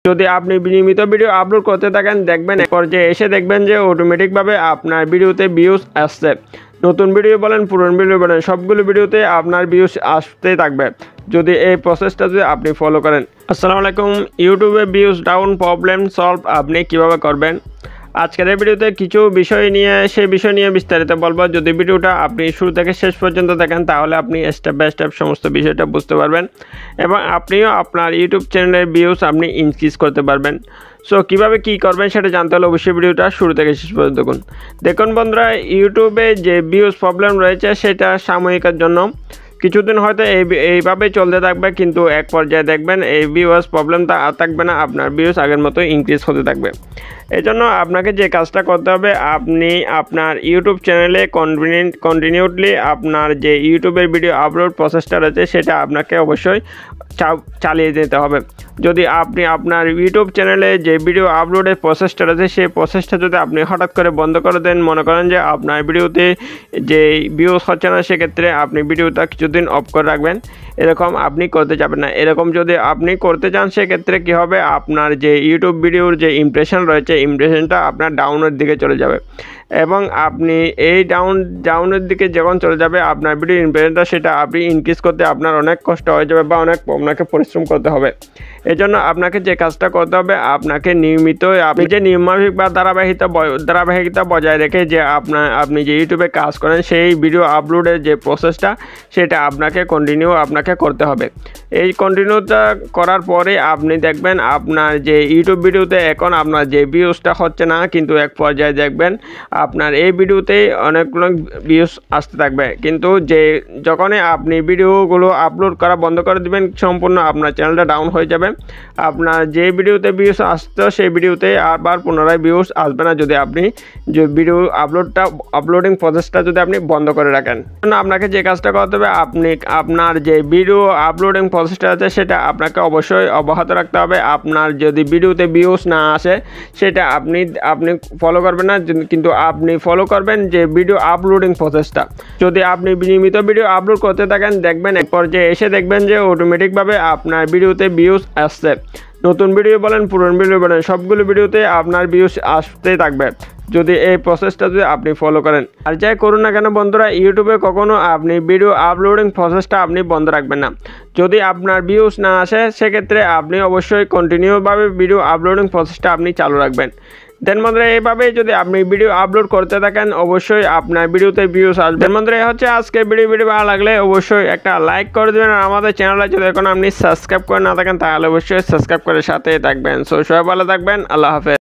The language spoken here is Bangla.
যদি আপনি নিয়মিত ভিডিও আপলোড করতে থাকেন দেখবেন এক পর্যায়ে এসে দেখবেন যে অটোমেটিকভাবে আপনার ভিডিওতে ভিউজ আসছে। নতুন ভিডিও বলেন পুরনো ভিডিও বলেন সবগুলো ভিডিওতে আপনার ভিউজ আসতে থাকবে যদি এই প্রসেসটা যদি আপনি ফলো করেন। আসসালামু আলাইকুম। ইউটিউবে ভিউজ ডাউন প্রবলেম সলভ আপনি কিভাবে করবেন আজকের এই ভিডিওতে কিছু বিষয় নিয়ে বিস্তারিত বলবো। যদি ভিডিওটা আপনি শুরু থেকে শেষ পর্যন্ত দেখেন তাহলে আপনি স্টেপ বাই স্টেপ সমস্ত বিষয়টা বুঝতে পারবেন এবং আপনিও আপনার ইউটিউব চ্যানেলের ভিউজ আপনি ইনক্রিজ করতে পারবেন। সো কীভাবে কী করবেন সেটা জানতে হলে অবশ্যই ভিডিওটা শুরু থেকে শেষ পর্যন্ত দেখুন। বন্ধুরা, ইউটিউবে যে ভিউজ প্রবলেম রয়েছে সেটা সাময়িকের জন্য, কিছুদিন হয়তো এইভাবে চলতে থাকবে, কিন্তু এক পর্যায়ে দেখবেন এই ভিউজ প্রবলেমটা আর থাকবে না, আপনার ভিউজ আগের মতো ইনক্রিজ হতে থাকবে। এই জন্য আপনাকে যে কাজটা করতে হবে, আপনি আপনার ইউটিউব চ্যানেলে কন্টিনিউটলি আপনার যে ইউটিউবের ভিডিও আপলোড প্রসেসটা রয়েছে সেটা আপনাকে অবশ্যই চালিয়ে যেতে হবে। যদি আপনি আপনার ইউটিউব চ্যানেলে যে ভিডিও আপলোডের প্রসেসটা রয়েছে সেই প্রসেসটা যদি আপনি হঠাৎ করে বন্ধ করে দেন, মনে করেন যে আপনার ভিডিওতে যে ভিউজ হচ্ছে না, সেক্ষেত্রে আপনি ভিডিওটা কিছুদিন অফ করে রাখবেন, এরকম আপনি করতে যাবেন না। এরকম যদি আপনি করতে চান সেক্ষেত্রে কী হবে, আপনার যে ইউটিউব ভিডিওর যে ইমপ্রেশন রয়েছে ইমপ্রেশনটা আপনার ডাউনের দিকে চলে যাবে এবং আপনি এই ডাউনের দিকে যখন চলে যাবে আপনার ভিডিও ইমপ্রেশনটা সেটা আপনি ইনক্রিজ করতে আপনার অনেক কষ্ট হয়ে যাবে বা আপনাকে পরিশ্রম করতে হবে। এই জন্য আপনাকে যে কাজটা করতে হবে, আপনাকে নিয়মিত আপনি যে নিয়মাফিক বা ধারাবাহিকতা বজায় রেখে যে আপনি যে ইউটিউবে কাজ করেন সেই ভিডিও আপলোডের যে প্রসেসটা সেটা আপনাকে আপনাকে করতে হবে। এই কন্টিনিউটা করার পরে আপনি দেখবেন আপনার যে ইউটিউব ভিডিওতে এখন আপনার যে ভিউজটা হচ্ছে না, কিন্তু এক পর্যায়ে দেখবেন আপনার এই ভিডিওতেই অনেকগুলো ভিউজ আসতে থাকবে, কিন্তু যখনই আপনি ভিডিওগুলো আপলোড করা বন্ধ করে দিবেন সম্পূর্ণ আপনার চ্যানেলটা ডাউন হয়ে যাবে। আপনার যে ভিডিওতে ভিউজ আসতো সেই ভিডিওতে আবার পুনরায় ভিউজ আসবে না যদি আপনি যে ভিডিও আপলোডিং প্রসেসটা যদি আপনি বন্ধ করে রাখেন। আপনাকে যে কাজটা করতে হবে, আপনি আপনার যে ভিডিও আপলোডিং প্রসেসটা আছে সেটা আপনাকে অবশ্যই অব্যাহত রাখতে হবে। আপনার যদি ভিডিওতে ভিউজ না আসে সেটা আপনি ফলো করবেন না, কিন্তু আপনি ফলো করবেন যে ভিডিও আপলোডিং প্রসেসটা। যদি আপনি নিয়মিত ভিডিও আপলোড করতে থাকেন দেখবেন এক পর্যায়ে এসে দেখবেন যে অটোমেটিকভাবে আপনার ভিডিওতে ভিউজ আসছে। নতুন ভিডিও বলেন পুরনো ভিডিও বলেন সবগুলো ভিডিওতে আপনার ভিউজ আসতে থাকবে যদি এই প্রসেসটা যদি আপনি ফলো করেন। আর যাই করুন না কেন বন্ধুরা, ইউটিউবে কখনো আপনি ভিডিও আপলোডিং প্রসেসটা আপনি বন্ধ রাখবেন না। যদি আপনার ভিউজ না আসে সেক্ষেত্রে আপনি অবশ্যই কন্টিনিউভাবে ভিডিও আপলোডিং প্রসেসটা আপনি চালু রাখবেন। দেন বন্ধুরা, এইভাবে যদি আপনি ভিডিও আপলোড করতে থাকেন অবশ্যই আপনার ভিডিওতে ভিউজ আসবে। বন্ধুরা, এই হচ্ছে আজকে ভিডিও ভালো লাগলে অবশ্যই একটা লাইক করে দেবেন আর আমাদের চ্যানেলে যদি এখন আপনি সাবস্ক্রাইব করে না থাকেন তাহলে অবশ্যই সাবস্ক্রাইব করে সাথে থাকবেন। সো সবাই ভালো থাকবেন, আল্লাহ হাফেজ।